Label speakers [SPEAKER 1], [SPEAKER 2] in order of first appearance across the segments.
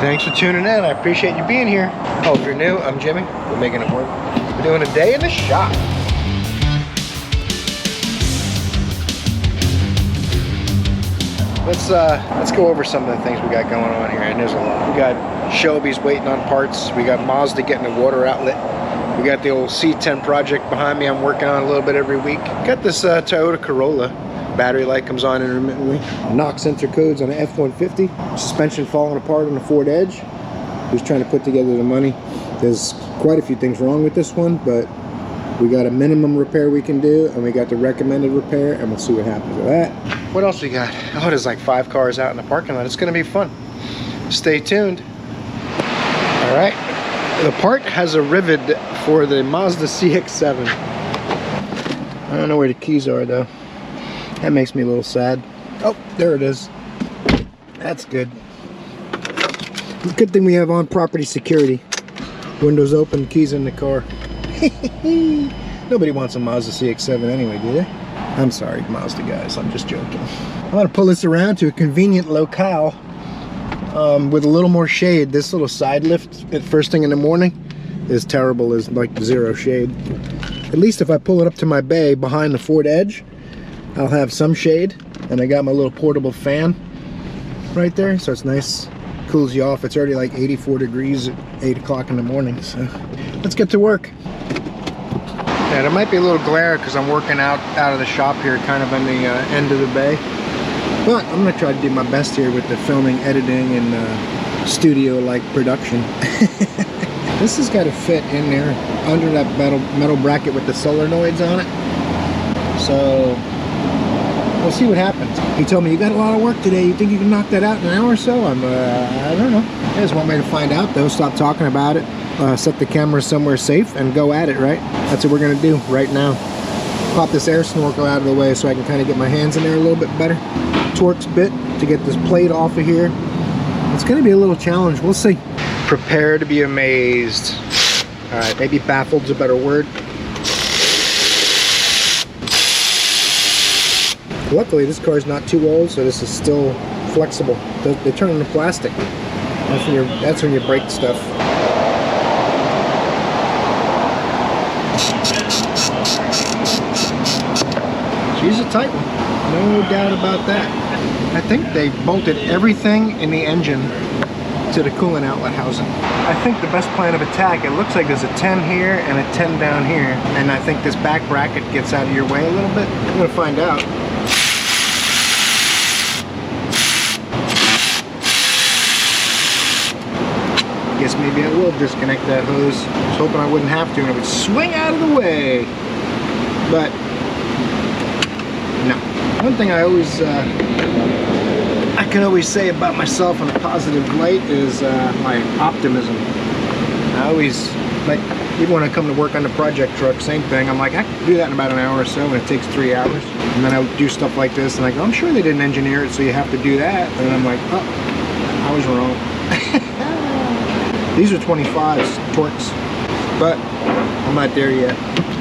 [SPEAKER 1] Thanks for tuning in. I appreciate you being here. Oh, if you're new, I'm Jimmy. We're making it work. We're doing a day in the shop. Let's go over some of the things we got going on here, and there's a lot. We got Shelby's waiting on parts. We got Mazda getting a water outlet. We got the old C10 project behind me I'm working on a little bit every week. Got this Toyota Corolla. Battery light comes on intermittently. Knock sensor codes on an F-150. Suspension falling apart on the Ford Edge. Who's trying to put together the money. There's quite a few things wrong with this one, but we got a minimum repair we can do, and we got the recommended repair, and we'll see what happens with that. What else we got? Oh, there's like 5 cars out in the parking lot. It's gonna be fun. Stay tuned. All right. The part has a rivet for the Mazda CX-7. I don't know where the keys are though. That makes me a little sad. Oh, there it is. That's good. Good thing we have on property security. Windows open, keys in the car. Nobody wants a Mazda CX-7 anyway, do they? I'm sorry, Mazda guys, I'm just joking. I'm gonna pull this around to a convenient locale with a little more shade. This little side lift at first thing in the morning is terrible, is like 0 shade. At least if I pull it up to my bay behind the Ford Edge, I'll have some shade, and I got my little portable fan right there, so it's nice, cools you off. It's already like 84 degrees at 8 o'clock in the morning, so let's get to work. Yeah, there might be a little glare because I'm working out of the shop here, kind of on the end of the bay. But I'm going to try to do my best here with the filming, editing, and studio-like production. This has got to fit in there under that metal bracket with the solenoids on it. So we'll see what happens. He told me, you got a lot of work today. You think you can knock that out in an hour or so? I don't know. There's one way to find out, though. Stop talking about it. Set the camera somewhere safe and go at it, right? That's what we're going to do right now. Pop this air snorkel out of the way so I can kind of get my hands in there a little bit better. Torx bit to get this plate off of here. It's going to be a little challenge. We'll see. Prepare to be amazed. All right, maybe baffled's a better word. Luckily, this car is not too old, so this is still flexible. They turn into plastic. That's when you break stuff. She's a tight one, no doubt about that. I think they bolted everything in the engine to the coolant outlet housing. I think the best plan of attack, it looks like there's a 10 here and a 10 down here, and I think this back bracket gets out of your way a little bit. I'm gonna find out. I guess maybe I will disconnect that hose. I was hoping I wouldn't have to and it would swing out of the way, but no. One thing I can always say about myself in a positive light is my optimism. I always, like, even when I come to work on the project truck, same thing. I'm like, I can do that in about an hour or so, and it takes 3 hours. And then I would do stuff like this, and I go, I'm sure they didn't engineer it, so you have to do that. And I'm like, oh, I was wrong. These are 25s, Torx, but I'm not there yet.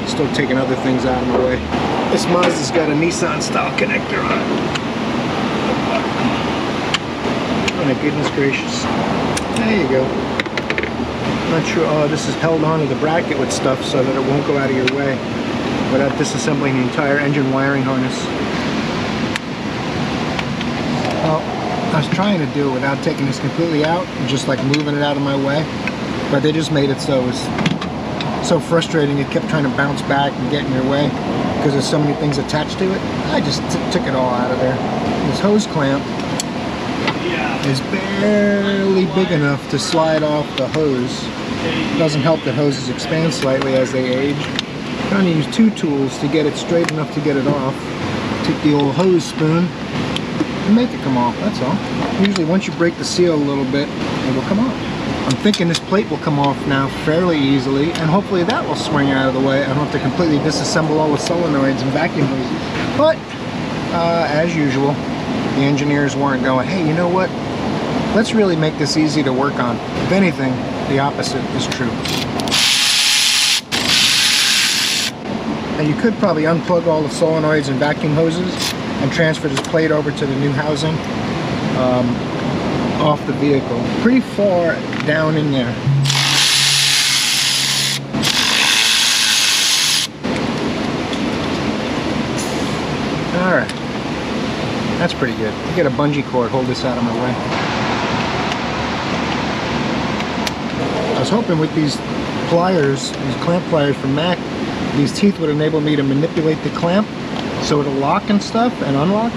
[SPEAKER 1] Still taking other things out of my way. This Mazda's got a Nissan style connector on it. Oh my goodness gracious. There you go. Not sure, oh, this is held onto the bracket with stuff so that it won't go out of your way without disassembling the entire engine wiring harness. Well, I was trying to do it without taking this completely out, just like moving it out of my way, but they just made it so it was so frustrating. It kept trying to bounce back and get in your way because there's so many things attached to it. I just took it all out of there. This hose clamp is barely big enough to slide off the hose. It doesn't help that hoses expand slightly as they age. I'm trying to use 2 tools to get it straight enough to get it off. Take the old hose spoon and make it come off, that's all. Usually once you break the seal a little bit, it will come off. I'm thinking this plate will come off now fairly easily, and hopefully that will swing out of the way. I don't have to completely disassemble all the solenoids and vacuum hoses. But, as usual, the engineers weren't going, hey, you know what? Let's really make this easy to work on. If anything, the opposite is true. Now you could probably unplug all the solenoids and vacuum hoses and transfer this plate over to the new housing. off the vehicle. Pretty far down in there. Alright. That's pretty good. I'll get a bungee cord, hold this out of my way. I was hoping with these pliers, these clamp pliers from Mac, these teeth would enable me to manipulate the clamp so it'll lock and stuff and unlock,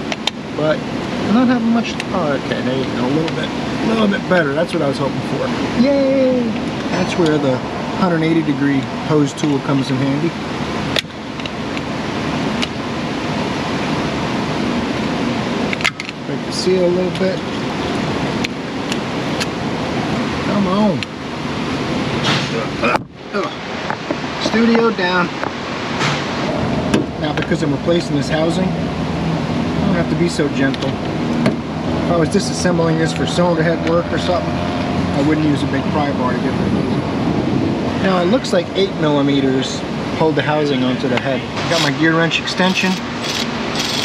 [SPEAKER 1] but I'm not having much. Oh, okay, there you go, a little bit better. That's what I was hoping for. Yay! That's where the 180-degree hose tool comes in handy. Break the seal a little bit. Come on. Studio down. Now, because I'm replacing this housing, I don't have to be so gentle. If I was disassembling this for cylinder head work or something, I wouldn't use a big pry bar to get that easy. Now, it looks like 8mm hold the housing onto the head. I got my gear wrench extension,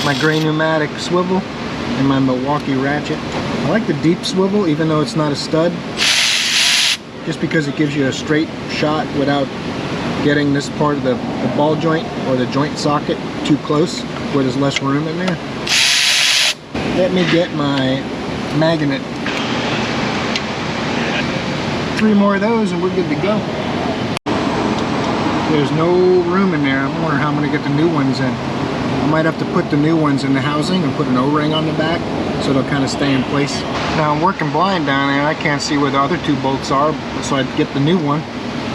[SPEAKER 1] my gray pneumatic swivel, and my Milwaukee ratchet. I like the deep swivel, even though it's not a stud, just because it gives you a straight shot without getting this part of the ball joint or the joint socket too close where there's less room in there. Let me get my magnet. 3 more of those and we're good to go. There's no room in there. I'm wondering how I'm going to get the new ones in. I might have to put the new ones in the housing and put an O-ring on the back so they'll kind of stay in place. Now I'm working blind down there. I can't see where the other 2 bolts are, so I'd get the new one.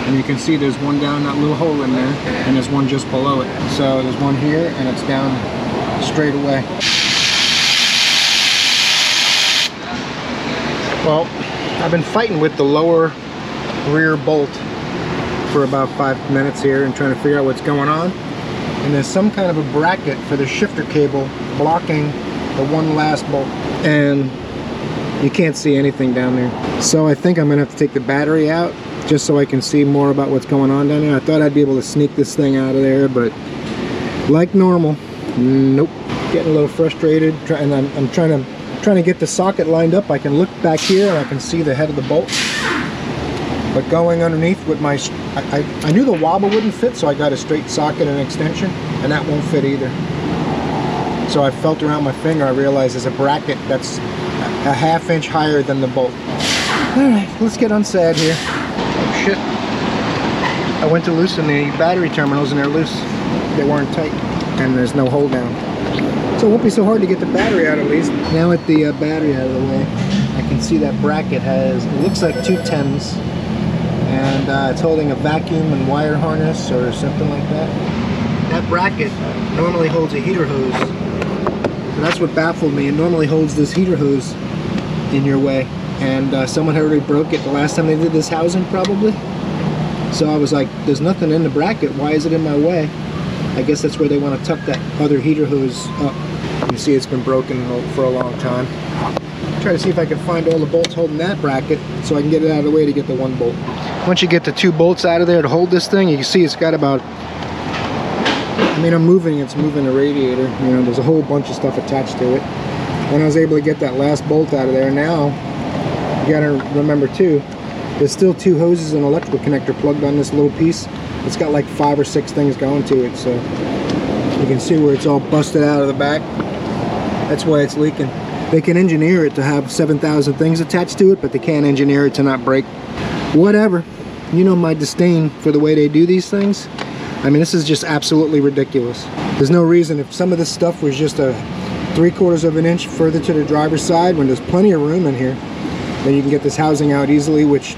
[SPEAKER 1] And you can see there's one down that little hole in there, and there's one just below it. So there's one here, and it's down straight away. Well, I've been fighting with the lower rear bolt for about 5 minutes here and trying to figure out what's going on. And there's some kind of a bracket for the shifter cable blocking the one last bolt. And you can't see anything down there. So I think I'm gonna have to take the battery out just so I can see more about what's going on down there. I thought I'd be able to sneak this thing out of there, but like normal, nope. Getting a little frustrated, and I'm trying to get the socket lined up. I can look back here and I can see the head of the bolt. But going underneath with my, I knew the wobble wouldn't fit, so I got a straight socket and extension, and that won't fit either. So I felt around my finger, I realized there's a bracket that's a ½ inch higher than the bolt. Alright, let's get unsad here. Oh shit. I went to loosen the battery terminals and they're loose. They weren't tight. And there's no hold down. So it won't be so hard to get the battery out at least. Now with the battery out of the way, I can see that bracket has, it looks like 2 10s. And it's holding a vacuum and wire harness or something like that. That bracket normally holds a heater hose. And that's what baffled me. It normally holds this heater hose in your way. And someone had already broke it the last time they did this housing probably. So I was like, there's nothing in the bracket, why is it in my way? I guess that's where they want to tuck that other heater hose up. You can see it's been broken for a long time. Try to see if I can find all the bolts holding that bracket so I can get it out of the way to get the 1 bolt. Once you get the 2 bolts out of there to hold this thing, you can see it's got about, I mean, it's moving the radiator. You know, there's a whole bunch of stuff attached to it. And I was able to get that last bolt out of there. Now, you gotta remember too, there's still 2 hoses and electrical connector plugged on this little piece. It's got like 5 or 6 things going to it, so you can see where it's all busted out of the back. That's why it's leaking. They can engineer it to have 7,000 things attached to it, but they can't engineer it to not break. Whatever. You know my disdain for the way they do these things. I mean, this is just absolutely ridiculous. There's no reason, if some of this stuff was just a 3/4 of an inch further to the driver's side, when there's plenty of room in here, then you can get this housing out easily, which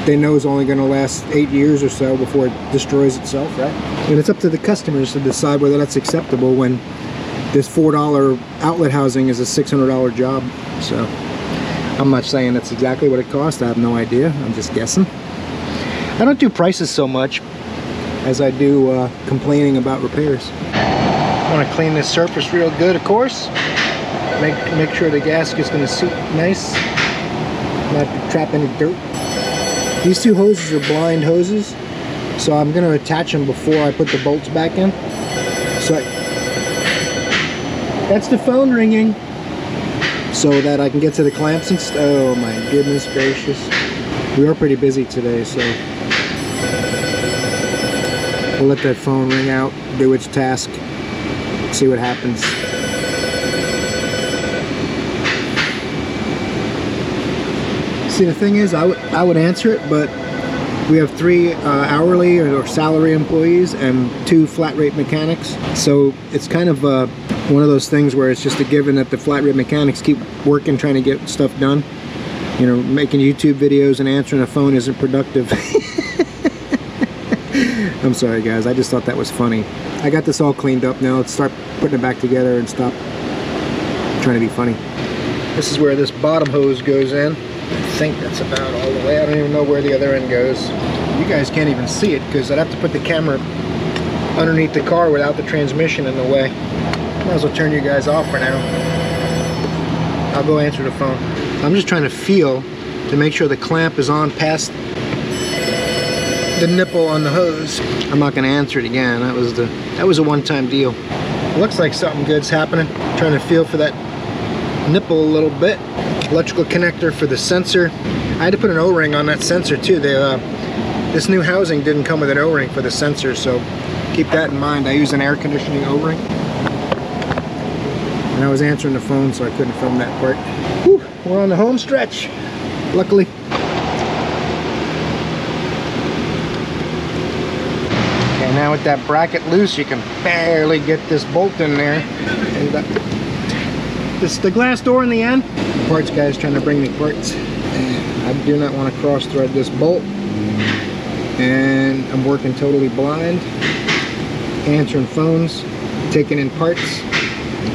[SPEAKER 1] they know is only going to last 8 years or so before it destroys itself, right? And it's up to the customers to decide whether that's acceptable when this $4 outlet housing is a $600 job. So I'm not saying that's exactly what it costs. I have no idea. I'm just guessing. I don't do prices so much as I do complaining about repairs. I want to clean this surface real good, of course. Make sure the gasket's going to seat nice. Not trap any dirt. These 2 hoses are blind hoses, so I'm going to attach them before I put the bolts back in. So that's the phone ringing. so that I can get to the clamps and oh my goodness gracious. We are pretty busy today, so we'll let that phone ring out, do its task, see what happens. See, the thing is, I would answer it, but we have 3 hourly or salary employees and 2 flat rate mechanics. So it's kind of one of those things where it's just a given that the flat rate mechanics keep working, trying to get stuff done. You know, making YouTube videos and answering a phone isn't productive. I'm sorry guys, I just thought that was funny. I got this all cleaned up now. Let's start putting it back together and stop trying to be funny. This is where this bottom hose goes in. I think that's about all the way. I don't even know where the other end goes. You guys can't even see it because I'd have to put the camera underneath the car without the transmission in the way. Might as well turn you guys off for now. I'll go answer the phone. I'm just trying to feel to make sure the clamp is on past the nipple on the hose. I'm not going to answer it again. That was a one-time deal. Looks like something good's happening. Trying to feel for that nipple a little bit. Electrical connector for the sensor. I had to put an O-ring on that sensor too. This new housing didn't come with an O-ring for the sensor, so keep that in mind. I use an air conditioning O-ring. And I was answering the phone, so I couldn't film that part. Whew, we're on the home stretch, luckily. Okay, now with that bracket loose, you can barely get this bolt in there. And this is the glass door in the end. The parts guy's trying to bring me parts. And I do not want to cross thread this bolt. And I'm working totally blind. Answering phones, taking in parts.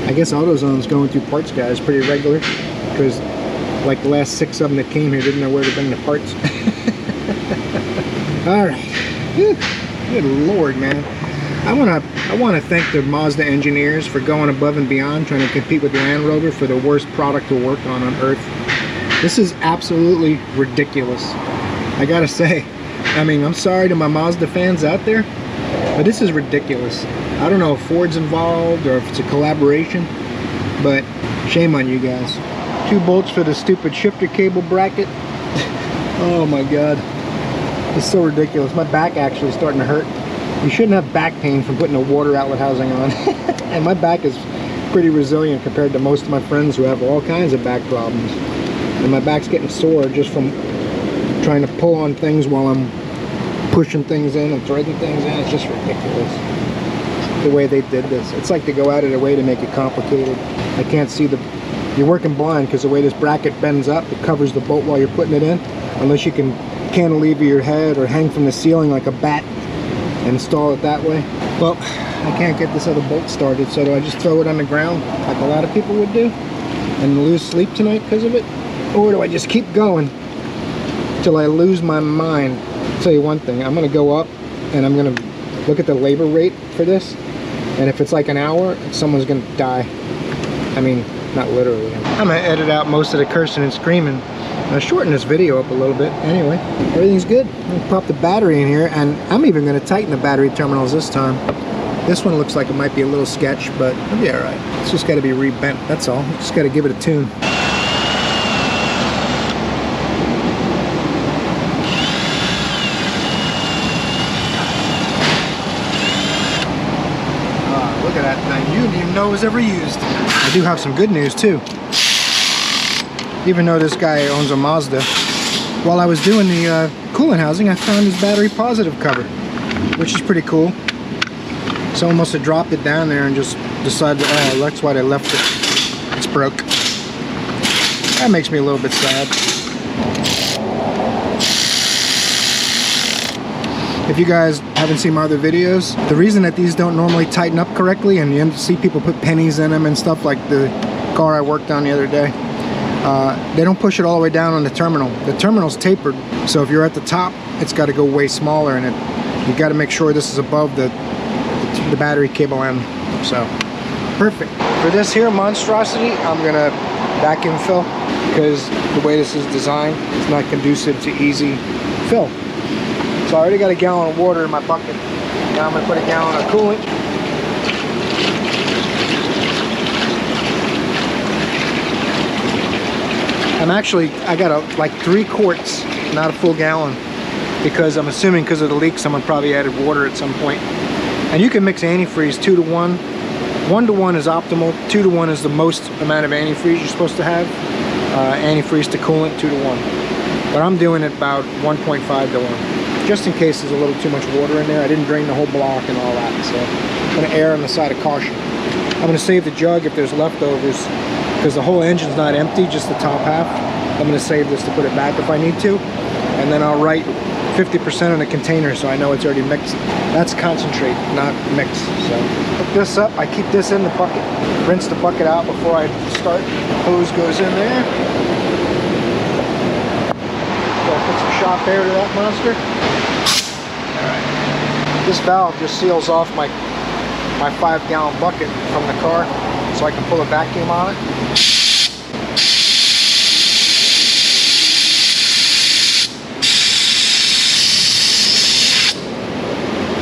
[SPEAKER 1] I guess AutoZone's going through parts guys pretty regular. Because like the last 6 of them that came here didn't know where to bring the parts. Alright. Good Lord, man. I want to thank the Mazda engineers for going above and beyond, trying to compete with Land Rover for the worst product to work on Earth. This is absolutely ridiculous. I gotta say, I mean, I'm sorry to my Mazda fans out there, but this is ridiculous. I don't know if Ford's involved or if it's a collaboration, but shame on you guys. 2 bolts for the stupid shifter cable bracket. Oh my god. It's so ridiculous. My back actually is starting to hurt. You shouldn't have back pain from putting a water outlet housing on. And my back is pretty resilient compared to most of my friends who have all kinds of back problems. And my back's getting sore just from trying to pull on things while I'm pushing things in and threading things in. It's just ridiculous the way they did this. It's like they go out of their way to make it complicated. I can't see you're working blind because the way this bracket bends up, it covers the bolt while you're putting it in. Unless you can cantilever your head or hang from the ceiling like a bat and install it that way. Well, I can't get this other bolt started, so do I just throw it on the ground like a lot of people would do and lose sleep tonight because of it? Or do I just keep going till I lose my mind? I'll tell you one thing, I'm gonna go up and I'm gonna look at the labor rate for this, and if it's like an hour, someone's gonna die. I mean, not literally. I'm gonna edit out most of the cursing and screaming. I'll shorten this video up a little bit. Anyway, everything's good. I'm gonna pop the battery in here, and I'm even gonna tighten the battery terminals this time. This one looks like it might be a little sketch, but it'll be alright. It's just gotta be rebent, that's all. Just gotta give it a tune. Look at that thing. You didn't even know it was ever used. I do have some good news too. Even though this guy owns a Mazda, while I was doing the coolant housing, I found his battery positive cover, which is pretty cool. Someone must have dropped it down there and just decided, oh, that's why they left it. It's broke. That makes me a little bit sad. If you guys haven't seen my other videos, the reason that these don't normally tighten up correctly, and you see people put pennies in them and stuff, like the car I worked on the other day, they don't push it all the way down on the terminal. The terminal's tapered, so if you're at the top, it's got to go way smaller, and you got to make sure this is above the battery cable end. So, perfect. For this here monstrosity, I'm gonna vacuum fill, because the way this is designed, it's not conducive to easy fill. So I already got a gallon of water in my bucket. Now I'm gonna put a gallon of coolant. I got like 3 quarts, not a full gallon, because I'm assuming because of the leak someone probably added water at some point. And you can mix antifreeze 2 to 1. 1 to 1 is optimal, 2 to 1 is the most amount of antifreeze you're supposed to have. Antifreeze to coolant 2 to 1. But I'm doing it about 1.5 to 1. Just in case there's a little too much water in there. I didn't drain the whole block and all that, so I'm gonna err on the side of caution. I'm gonna save the jug if there's leftovers, because the whole engine's not empty, just the top half. I'm gonna save this to put it back if I need to. And then I'll write 50% on the container so I know it's already mixed. That's concentrate, not mix. So hook this up, I keep this in the bucket. Rinse the bucket out before I start. Hose goes in there. Put some shop air to that monster. Alright. This valve just seals off my 5-gallon bucket from the car so I can pull a vacuum on it.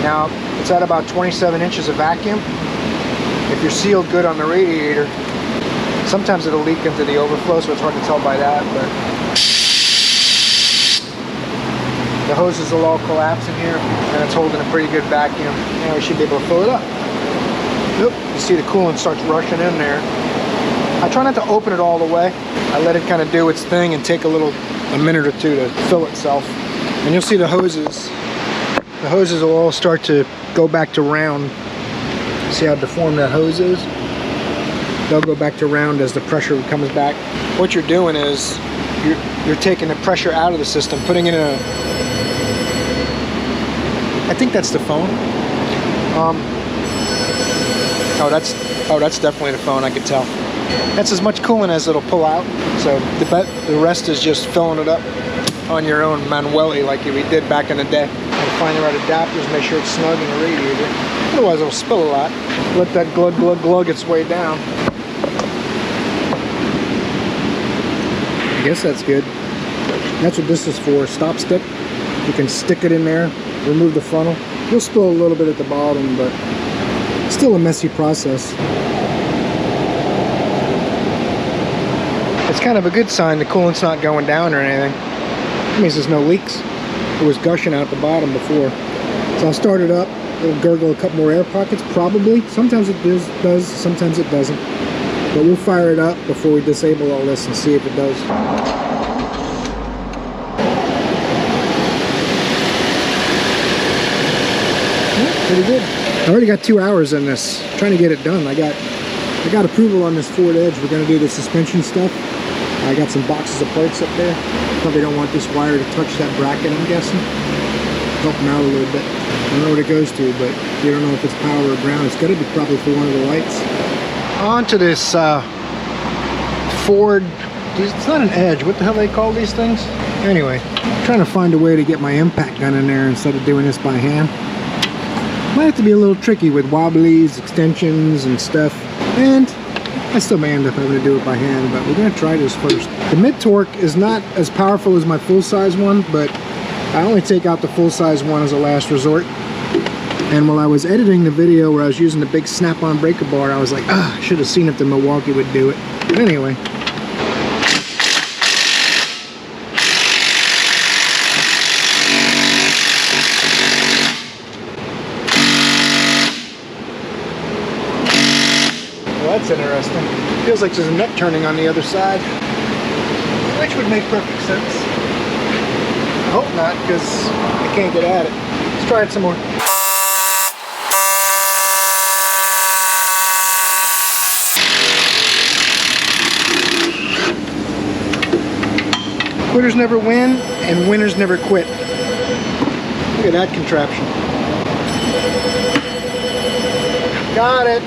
[SPEAKER 1] Now, it's at about 27 inches of vacuum. If you're sealed good on the radiator, sometimes it'll leak into the overflow, so it's hard to tell by that, but the hoses will all collapse in here, and it's holding a pretty good vacuum. Now we should be able to fill it up. Nope, you see the coolant starts rushing in there. I try not to open it all the way. I let it kind of do its thing and take a minute or two to fill itself. And you'll see the hoses. The hoses will all start to go back to round. See how deformed that hose is? They'll go back to round as the pressure comes back. What you're doing is you're taking the pressure out of the system, putting it in a... I think that's the phone. Oh, that's definitely the phone, I could tell. That's as much coolant as it'll pull out. So the rest is just filling it up on your own manually like we did back in the day. And find the right adapters, make sure it's snug in the radiator. Otherwise it'll spill a lot. Let that glug glug glug its way down. I guess that's good. That's what this is for, stop stick. You can stick it in there, remove the funnel. You'll spill a little bit at the bottom, but still a messy process. It's kind of a good sign the coolant's not going down or anything. That means there's no leaks. It was gushing out the bottom before. So I'll start it up. It'll gurgle a couple more air pockets, probably. Sometimes it does, sometimes it doesn't. But we'll fire it up before we disable all this and see if it does. Yeah, pretty good. I already got 2 hours in this. I'm trying to get it done. I got approval on this Ford Edge. We're going to do the suspension stuff. I got some boxes of parts up there. Probably don't want this wire to touch that bracket, I'm guessing. Help them out a little bit. I don't know what it goes to, but you don't know if it's power or ground. It's got to be probably for one of the lights. On to this Ford, it's not an Edge. What the hell they call these things? Anyway, I'm trying to find a way to get my impact gun in there instead of doing this by hand. Might have to be a little tricky with wobblies, extensions, and stuff. And I still may end up having to do it by hand, but we're going to try this first. The mid-torque is not as powerful as my full-size one, but I only take out the full-size one as a last resort. And while I was editing the video where I was using the big snap-on breaker bar, I was like, I should have seen if the Milwaukee would do it. But anyway. That's interesting. Feels like there's a nut turning on the other side, which would make perfect sense. I hope not, because I can't get at it. Let's try it some more. Quitters never win, and winners never quit. Look at that contraption. Got it.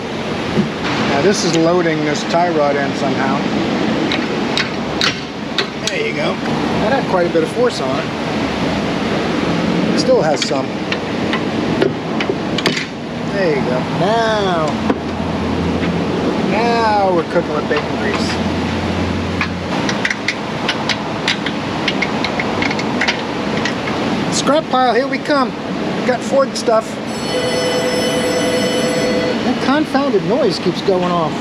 [SPEAKER 1] Now this is loading this tie rod in somehow. There you go. That had quite a bit of force on it. It still has some. There you go. Now we're cooking with bacon grease. Scrap pile, here we come. Got Ford stuff. That confounded noise keeps going off.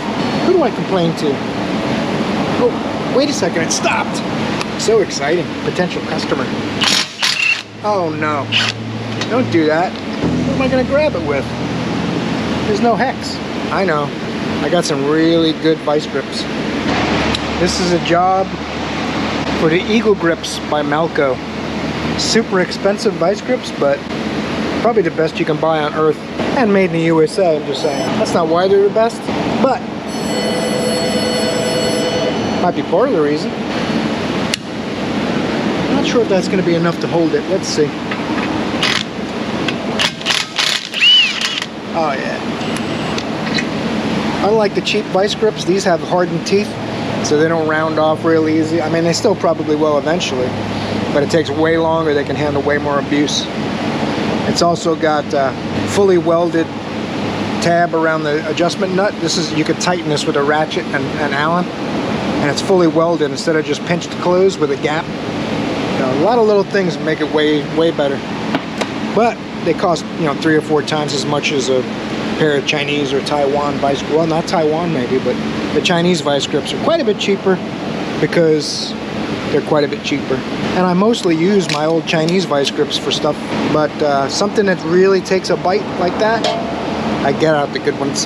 [SPEAKER 1] Who do I complain to? Oh, Wait a second, it stopped. So exciting. Potential customer. Oh no. Don't do that. What am I gonna grab it with? There's no hex. I know. I got some really good vice grips. This is a job for the Eagle Grips by Malco. Super expensive vice grips, but probably the best you can buy on earth. And made in the USA, I'm just saying. That's not why they're the best, but might be part of the reason. I'm not sure if that's going to be enough to hold it. Let's see. Oh yeah. Unlike the cheap vice grips, these have hardened teeth, so they don't round off real easy. I mean, they still probably will eventually, but it takes way longer. They can handle way more abuse. It's also got fully welded tab around the adjustment nut. This is, you could tighten this with a ratchet and Allen, and it's fully welded instead of just pinched closed with a gap. You know, a lot of little things make it way better, but they cost, you know, 3 or 4 times as much as a pair of Chinese or Taiwan vice grips. Well, not Taiwan maybe, but the Chinese vice grips are quite a bit cheaper because they're quite a bit cheaper. And I mostly use my old Chinese vice grips for stuff, but something that really takes a bite like that, I get out the good ones.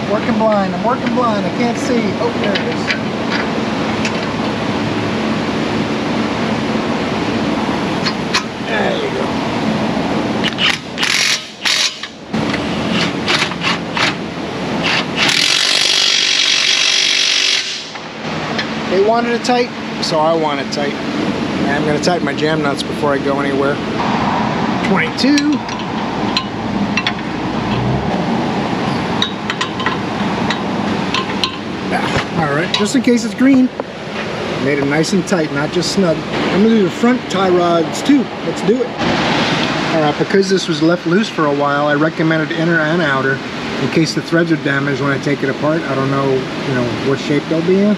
[SPEAKER 1] Working blind, I'm working blind, I can't see. Oh, there it is. There you go. They wanted it tight, so I want it tight. And I'm going to tighten my jam nuts before I go anywhere. 22. Alright, just in case it's green. Made it nice and tight, not just snug. I'm going to do the front tie rods too. Let's do it. Alright, because this was left loose for a while, I recommended inner and outer in case the threads are damaged when I take it apart. I don't know, you know, what shape they'll be in.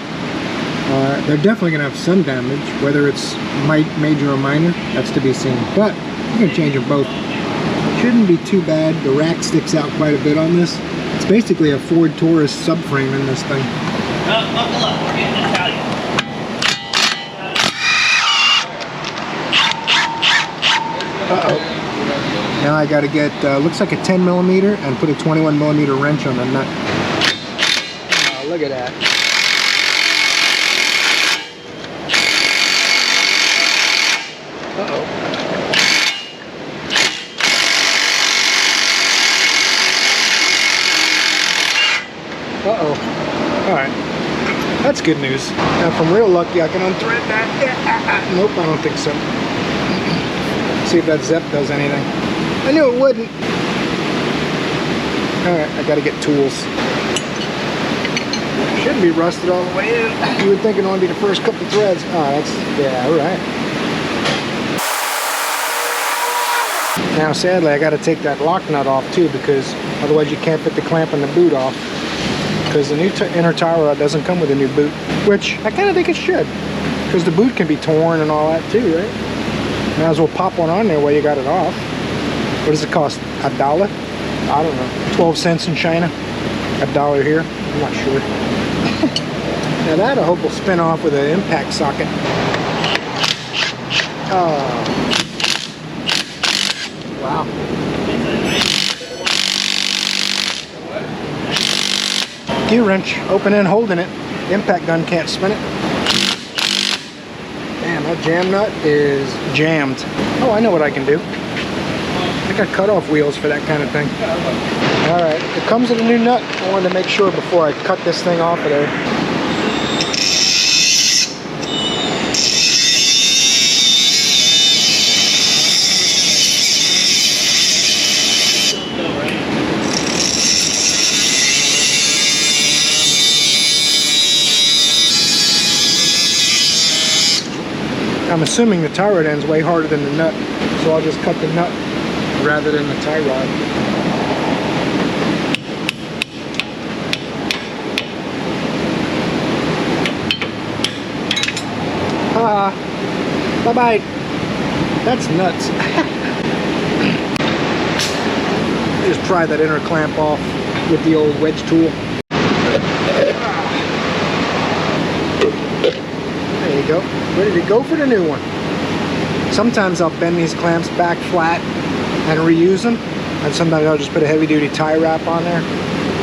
[SPEAKER 1] They're definitely going to have some damage, whether it's major or minor, that's to be seen. But I'm going to change them both. Shouldn't be too bad. The rack sticks out quite a bit on this. It's basically a Ford Taurus subframe in this thing.
[SPEAKER 2] Buckle up, we're getting Italian.
[SPEAKER 1] Uh-oh. Now I got to get, looks like a 10mm and put a 21mm wrench on the nut. Oh, look at that. Uh-oh. Uh-oh. Alright. That's good news. Now, if I'm real lucky, I can unthread that. Nope, I don't think so. See if that Zep does anything. I knew it wouldn't. Alright, I gotta get tools. Shouldn't be rusted all the way in. You would think it'd only be the first couple threads. Oh, that's, yeah, alright. Now, sadly, I gotta take that lock nut off too, because otherwise you can't fit the clamp and the boot off. Because the new inner tie rod doesn't come with a new boot, which I kind of think it should, because the boot can be torn and all that too, right? Might as well pop one on there while you got it off. What does it cost? $1? I don't know. 12 cents in China? $1 here? I'm not sure. Now that I hope will spin off with an impact socket. Oh. Wow. Gear wrench, open and holding it. The impact gun can't spin it. Damn, that jam nut is jammed. Oh, I know what I can do. I got cutoff wheels for that kind of thing. Alright, it comes with a new nut. I wanted to make sure before I cut this thing off of there. I'm assuming the tie rod end's way harder than the nut, so I'll just cut the nut rather than the tie rod. Bye-bye. That's nuts. Just pry that inner clamp off with the old wedge tool. There you go. Ready to go for the new one. Sometimes I'll bend these clamps back flat and reuse them, and sometimes I'll just put a heavy-duty tie wrap on there.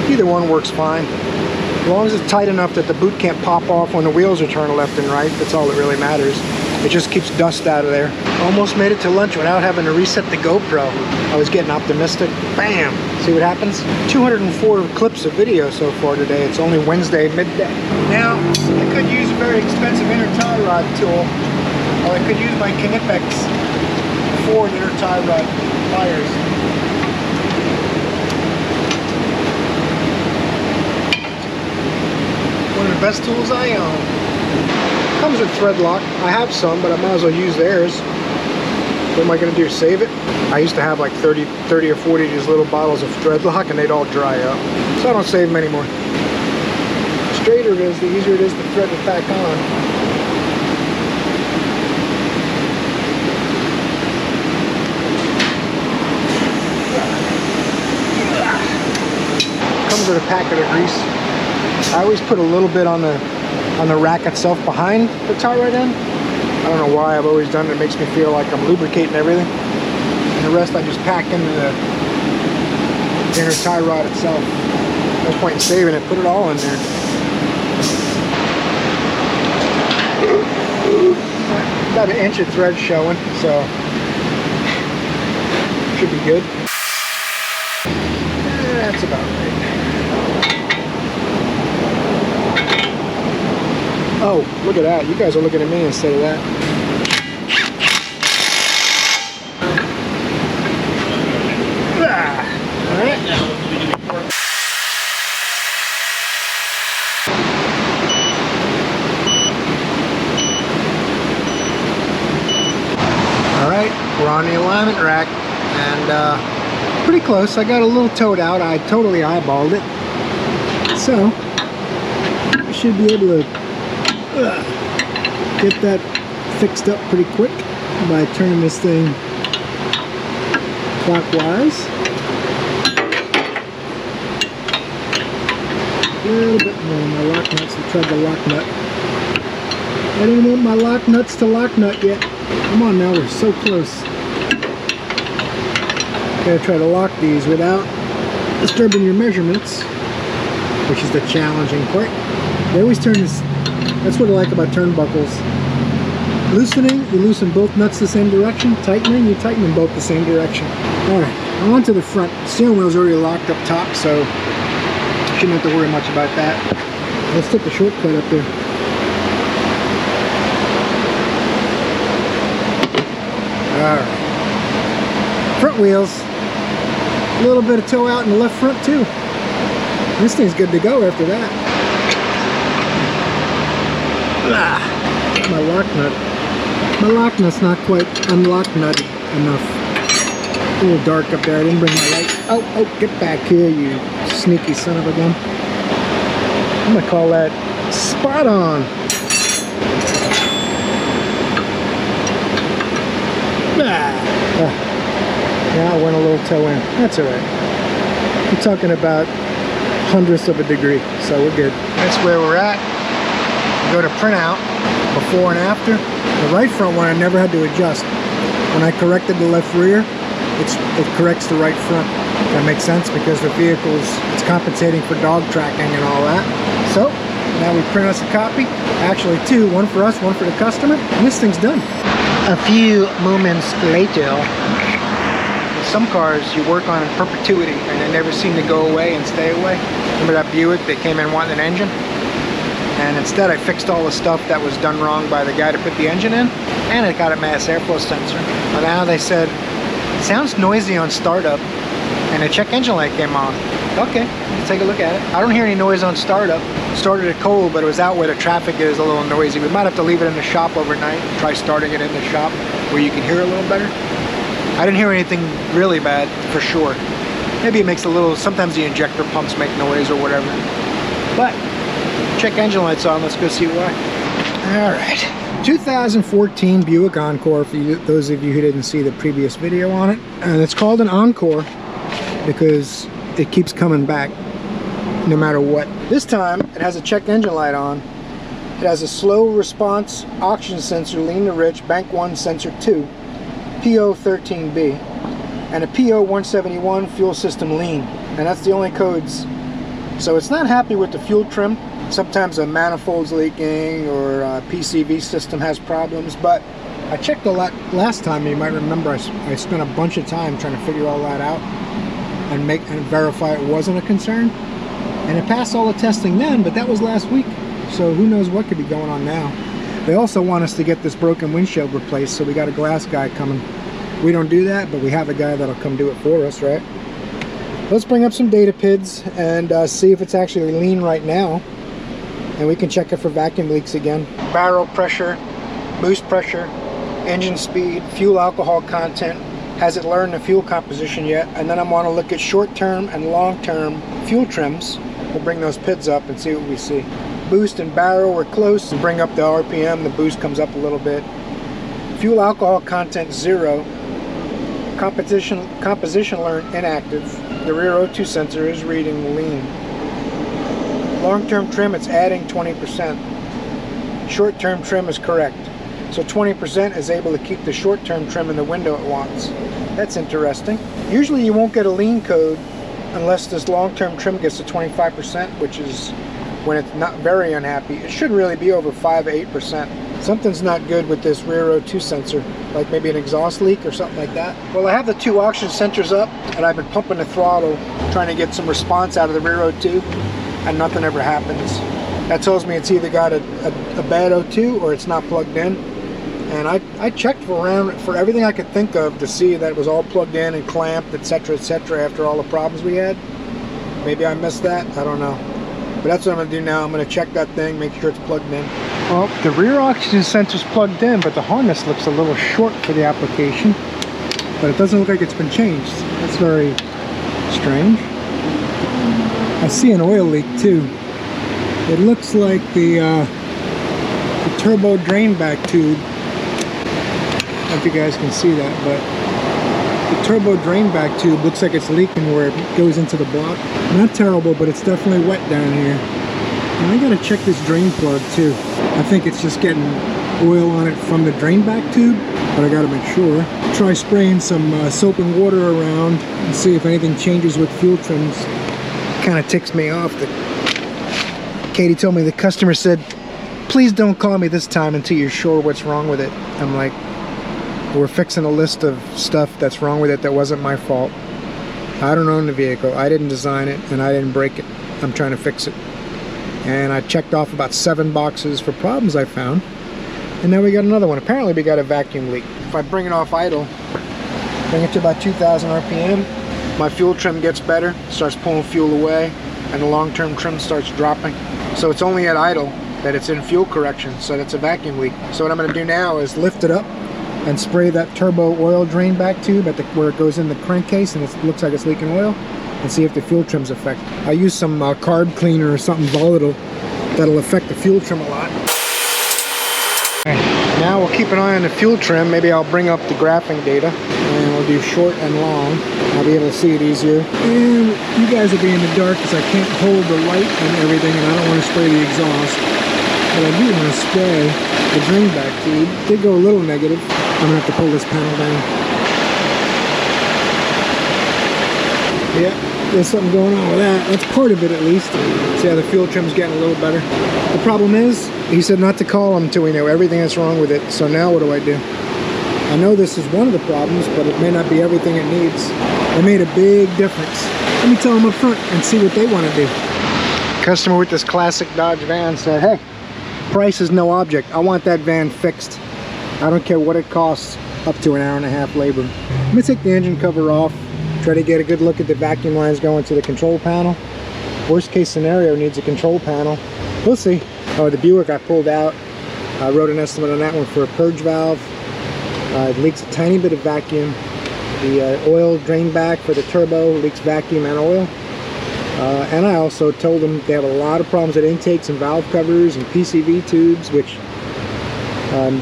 [SPEAKER 1] Either one works fine. As long as it's tight enough that the boot can't pop off when the wheels are turning left and right, that's all that really matters. It just keeps dust out of there. Almost made it to lunch without having to reset the GoPro. I was getting optimistic. Bam! See what happens? 204 clips of video so far today. It's only Wednesday midday. Now, I could use a very expensive inner tie rod tool, or I could use my Knipex Ford inner tie rod pliers. One of the best tools I own. Comes with thread lock. I have some, but I might as well use theirs. What am I going to do, save it? I used to have like 30 or 40 of these little bottles of thread lock, and they'd all dry up. So I don't save them anymore. The straighter it is, the easier it is to thread it back on. Comes with a packet of grease. I always put a little bit on the rack itself behind the tie rod end. I don't know why, I've always done it. It makes me feel like I'm lubricating everything. And the rest I just pack into the inner tie rod itself. No point in saving it, put it all in there. About an inch of thread showing, so should be good. That's about right. Oh, look at that. You guys are looking at me instead of that. Alright. Alright, we're on the alignment rack, and pretty close. I got a little toed out. I totally eyeballed it. So, I should be able to get that fixed up pretty quick by turning this thing clockwise. A little bit more. My lock nuts, we tried the lock nut. I didn't want my lock nuts to lock nut yet. Come on now, we're so close. Gotta try to lock these without disturbing your measurements, which is the challenging part. They always turn this. That's what I like about turnbuckles. Loosening, you loosen both nuts the same direction. Tightening, you tighten them both the same direction. Alright, on to the front. The steering wheel's already locked up top, so shouldn't have to worry much about that. Let's take the shortcut up there. Alright. Front wheels. A little bit of toe out in the left front too. This thing's good to go after that. My lock nut. My lock nut's not quite unlock nutty enough. A little dark up there. I didn't bring my light. Oh, get back here, you sneaky son of a gun. I'm gonna call that spot on. Now I went a little toe in. That's alright. We're talking about hundredths of a degree, so we're good. That's where we're at. Go to printout, before and after. The right front one I never had to adjust. When I corrected the left rear, it corrects the right front. Does that make sense? Because the it's compensating for dog tracking and all that. So, now we print us a copy. Actually two, one for us, one for the customer. And this thing's done. A few moments later, some cars you work on in perpetuity and they never seem to go away and stay away. Remember that Buick that came in wanting an engine? And instead I fixed all the stuff that was done wrong by the guy to put the engine in, and it got a mass airflow sensor. But now they said, it sounds noisy on startup, and a check engine light came on. Okay, let's take a look at it. I don't hear any noise on startup. Started it cold, but it was out where the traffic is a little noisy. We might have to leave it in the shop overnight, try starting it in the shop where you can hear a little better. I didn't hear anything really bad, for sure. Maybe it makes a little, sometimes the injector pumps make noise or whatever. But check engine lights on, let's go see why. Alright, 2014 Buick Encore for those of you who didn't see the previous video on it. And it's called an Encore because it keeps coming back no matter what. This time it has a check engine light on. It has a slow response oxygen sensor, lean to rich, bank 1 sensor 2, PO13B, and a PO171 fuel system lean, and that's the only codes. So it's not happy with the fuel trim. Sometimes a manifold's leaking or a PCV system has problems, but I checked a lot last time. You might remember I spent a bunch of time trying to figure all that out and verify it wasn't a concern. And it passed all the testing then, but that was last week. So who knows what could be going on now. They also want us to get this broken windshield replaced, so we got a glass guy coming. We don't do that, but we have a guy that'll come do it for us, right? Let's bring up some data PIDs and see if it's actually lean right now. And we can check it for vacuum leaks again. Barrel pressure, boost pressure, engine speed, fuel alcohol content. Has it learned the fuel composition yet? And then I want to look at short-term and long-term fuel trims. We'll bring those PIDs up and see what we see. Boost and barrel, we're close. And bring up the RPM, the boost comes up a little bit. Fuel alcohol content 0. Composition learned inactive. The rear O2 sensor is reading lean. Long-term trim, it's adding 20%. Short-term trim is correct. So 20% is able to keep the short-term trim in the window it wants. That's interesting. Usually you won't get a lean code unless this long-term trim gets to 25%, which is when it's not very unhappy. It should really be over 5 to 8%. Something's not good with this rear O2 sensor, like maybe an exhaust leak or something like that. Well, I have the 2 oxygen sensors up, and I've been pumping the throttle, trying to get some response out of the rear O2, and nothing ever happens. That tells me it's either got a bad O2 or it's not plugged in. And I checked around for everything I could think of to see that it was all plugged in and clamped, etc., after all the problems we had. Maybe I missed that, I don't know. But that's what I'm going to do now. I'm going to check that thing, make sure it's plugged in. Well, the rear oxygen sensor's plugged in, but the harness looks a little short for the application. But it doesn't look like it's been changed. That's very strange. I see an oil leak too. It looks like the turbo drain back tube. I don't know if you guys can see that, but the turbo drain back tube looks like it's leaking where it goes into the block. Not terrible, but it's definitely wet down here. And I gotta check this drain plug too. I think it's just getting oil on it from the drain back tube, but I gotta make sure. Try spraying some soap and water around and see if anything changes with fuel trims. Kind of ticks me off that Katie told me the customer said, please don't call me this time until you're sure what's wrong with it. I'm like, we're fixing a list of stuff that's wrong with it that wasn't my fault. I don't own the vehicle. I didn't design it and I didn't break it. I'm trying to fix it. And I checked off about 7 boxes for problems I found. And now we got another one. Apparently we got a vacuum leak. If I bring it off idle, bring it to about 2,000 RPM, my fuel trim gets better, starts pulling fuel away, and the long-term trim starts dropping. So it's only at idle that it's in fuel correction, so that's a vacuum leak. So what I'm going to do now is lift it up and spray that turbo oil drain back tube at where it goes in the crankcase and it looks like it's leaking oil, and see if the fuel trim's affected. I use some carb cleaner or something volatile that'll affect the fuel trim a lot. Now we'll keep an eye on the fuel trim. Maybe I'll bring up the graphing data and we'll do short and long. I'll be able to see it easier. And you guys will be in the dark because I can't hold the light and everything, and I don't want to spray the exhaust. But I do want to spray the drain back tube. It did go a little negative. I'm going to have to pull this panel down. Yeah, there's something going on with that. That's part of it at least. See how the fuel trim's getting a little better. The problem is, he said not to call him until we know everything that's wrong with it. So now what do I do? I know this is one of the problems, but it may not be everything it needs. It made a big difference. Let me tell them up front and see what they want to do. Customer with this classic Dodge van said, hey, price is no object. I want that van fixed. I don't care what it costs, up to an hour and a half labor. Let me take the engine cover off, try to get a good look at the vacuum lines going to the control panel. Worst case scenario needs a control panel. We'll see. Oh, the Buick I pulled out. I wrote an estimate on that one for a purge valve. It leaks a tiny bit of vacuum. The oil drain back for the turbo leaks vacuum and oil. And I also told them they have a lot of problems with intakes and valve covers and PCV tubes, which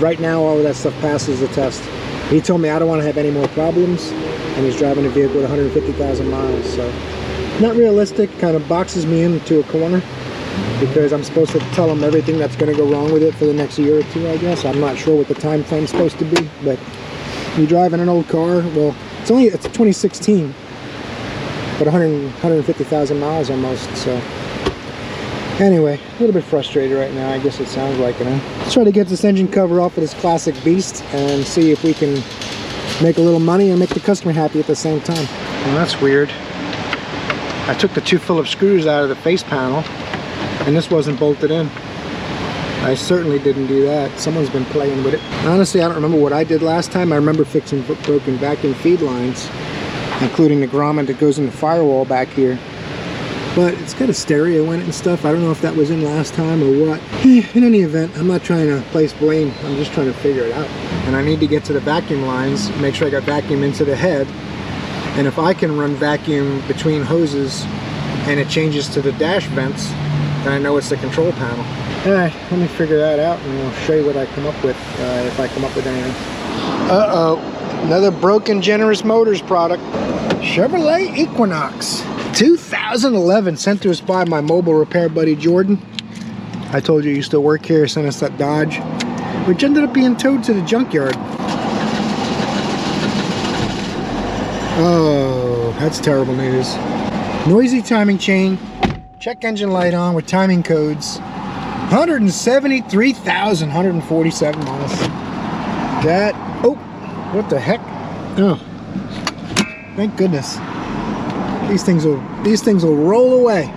[SPEAKER 1] right now all of that stuff passes the test. He told me I don't want to have any more problems, and he's driving a vehicle with 150,000 miles, so not realistic. Kind of boxes me into a corner because I'm supposed to tell him everything that's going to go wrong with it for the next year or two, I guess. I'm not sure what the time frame's supposed to be, but you're driving an old car. Well, it's a 2016, but 150,000 miles almost, so anyway, a little bit frustrated right now, I guess it sounds like it, huh? Let's try to get this engine cover off of this classic beast and see if we can make a little money and make the customer happy at the same time. Well, that's weird. I took the 2 Phillips screws out of the face panel and this wasn't bolted in. I certainly didn't do that. Someone's been playing with it. Honestly, I don't remember what I did last time. I remember fixing broken vacuum feed lines, including the grommet that goes in the firewall back here. But it's got a stereo in it and stuff. I don't know if that was in last time or what. In any event, I'm not trying to place blame. I'm just trying to figure it out. And I need to get to the vacuum lines, make sure I got vacuum into the head. And if I can run vacuum between hoses and it changes to the dash vents, then I know it's the control panel. Alright, let me figure that out and I'll show you what I come up with, if I come up with anything. Uh-oh, another broken Generous Motors product. Chevrolet Equinox. 2011, sent to us by my mobile repair buddy Jordan. I told you he used to work here, sent us that Dodge, which ended up being towed to the junkyard. Oh, that's terrible news. Noisy timing chain, check engine light on with timing codes, 173,147 miles. That, oh, what the heck? Oh, thank goodness. These things will roll away.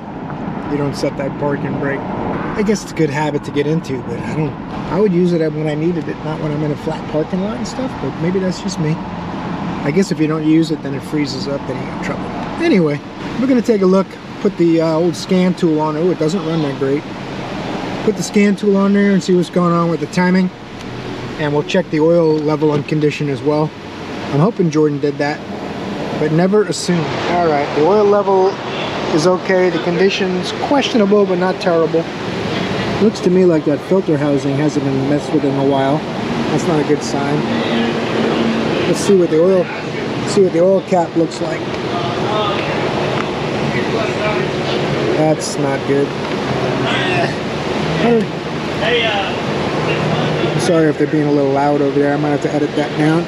[SPEAKER 1] You don't set that parking brake. I guess it's a good habit to get into, but I would use it when I needed it, not when I'm in a flat parking lot and stuff, but maybe that's just me. I guess if you don't use it, then it freezes up and you have trouble. Anyway, we're gonna take a look, put the old scan tool on. Oh, it doesn't run that great. Put the scan tool on there and see what's going on with the timing. And we'll check the oil level and condition as well. I'm hoping Jordan did that, but never assume. All right, the oil level is okay. The condition's questionable, but not terrible. Looks to me like that filter housing hasn't been messed with in a while. That's not a good sign. Let's see what the oil cap looks like. That's not good. I'm sorry if they're being a little loud over there. I might have to edit that down.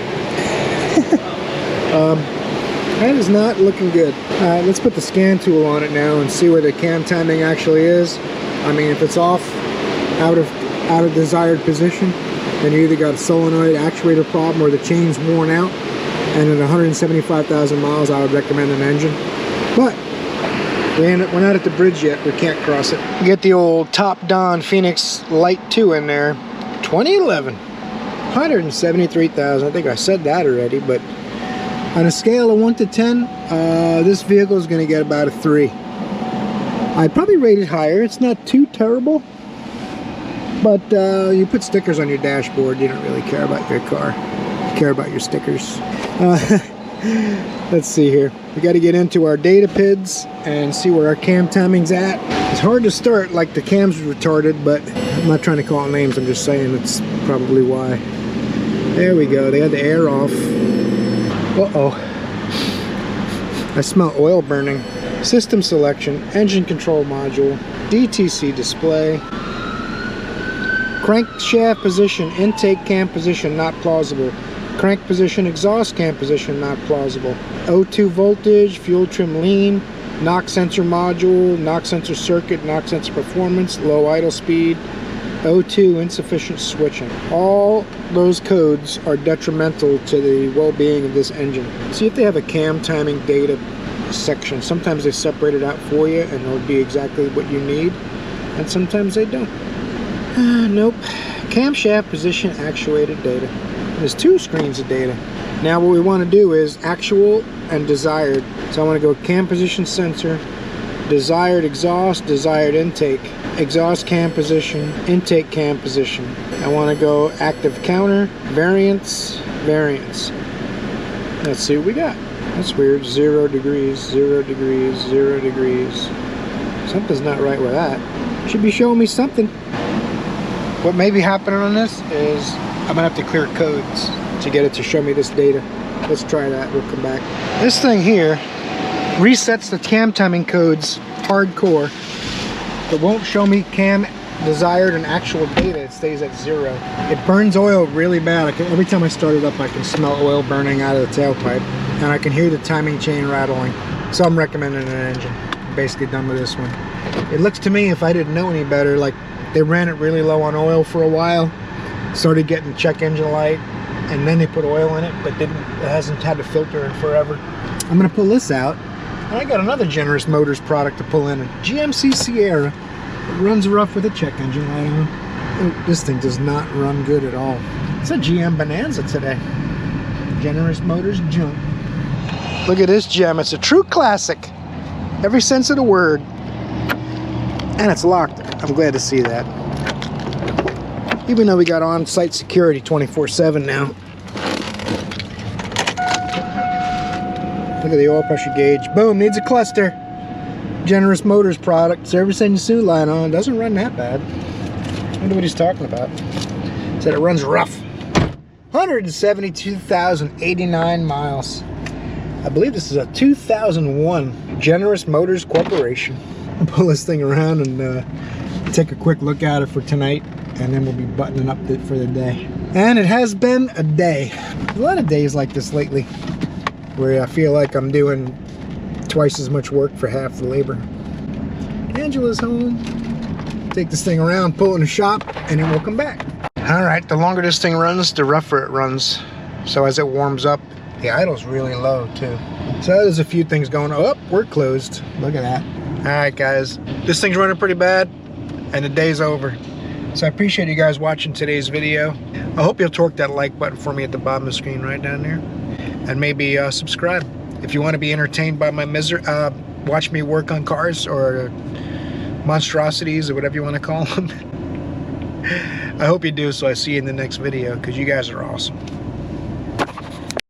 [SPEAKER 1] That is not looking good. Alright, let's put the scan tool on it now and see where the cam timing actually is. I mean, if it's off out of desired position, then you either got a solenoid actuator problem or the chain's worn out. And at 175,000 miles, I would recommend an engine. But we're not at the bridge yet. We can't cross it. Get the old Top Don Phoenix Light 2 in there. 2011. 173,000. I think I said that already, but on a scale of 1 to 10, this vehicle is going to get about a 3. I'd probably rate it higher. It's not too terrible, but you put stickers on your dashboard, you don't really care about your car. You care about your stickers. Let's see here. We got to get into our data PIDs and see where our cam timing's at. It's hard to start, like the cam's retarded, but I'm not trying to call names. I'm just saying it's probably why. There we go. They had the air off. Uh-oh. I smell oil burning. System selection, engine control module, DTC display, crankshaft position, intake cam position not plausible, crank position, exhaust cam position not plausible, O2 voltage, fuel trim lean, knock sensor module, knock sensor circuit, knock sensor performance, low idle speed, O2 insufficient switching. All those codes are detrimental to the well-being of this engine. See if they have a cam timing data section. Sometimes they separate it out for you and it'll be exactly what you need, and sometimes they don't. Nope. Camshaft position actuated data. There's 2 screens of data. Now what we want to do is actual and desired. So I want to go cam position sensor, desired exhaust, desired intake, exhaust cam position, intake cam position. I want to go active counter, variance, variance. Let's see what we got. That's weird. 0 degrees, 0 degrees, 0 degrees. Something's not right with that. Should be showing me something. What may be happening on this is I'm gonna have to clear codes. to get it to show me this data. Let's try that, we'll come back. This thing here resets the cam timing codes hardcore. It won't show me cam desired and actual data. It stays at 0. It burns oil really bad. Every time I start it up, I can smell oil burning out of the tailpipe, and I can hear the timing chain rattling. So I'm recommending an engine. I'm basically done with this one. It looks to me, if I didn't know any better, like they ran it really low on oil for a while, started getting check engine light, and then they put oil in it, but it hasn't had to filter in forever. I'm gonna pull this out, and I got another Generous Motors product to pull in, a GMC Sierra. It runs rough with a check engine light on. Oh, this thing does not run good at all. It's a GM Bonanza today. Generous Motors junk. Look at this gem, it's a true classic. Every sense of the word. And it's locked. I'm glad to see that. Even though we got on-site security 24/7 now. Look at the oil pressure gauge. Boom, needs a cluster. Generous Motors product. Service engine suit line on. Doesn't run that bad. I wonder what he's talking about. Said it runs rough. 172,089 miles. I believe this is a 2001 Generous Motors Corporation. I'll pull this thing around and take a quick look at it for tonight, and then we'll be buttoning up for the day. And it has been a day. A lot of days like this lately, where I feel like I'm doing twice as much work for half the labor. Angela's home. Take this thing around, pull it in the shop, and then we'll come back. All right, the longer this thing runs, the rougher it runs. So as it warms up, the idle's really low too. So there's a few things going on. Oh, we're closed. Look at that. All right, guys. This thing's running pretty bad, and the day's over. So I appreciate you guys watching today's video. I hope you'll torque that like button for me at the bottom of the screen right down there. And maybe subscribe. If you want to be entertained by my watch me work on cars or monstrosities or whatever you want to call them. I hope you do, so I see you in the next video, because you guys are awesome.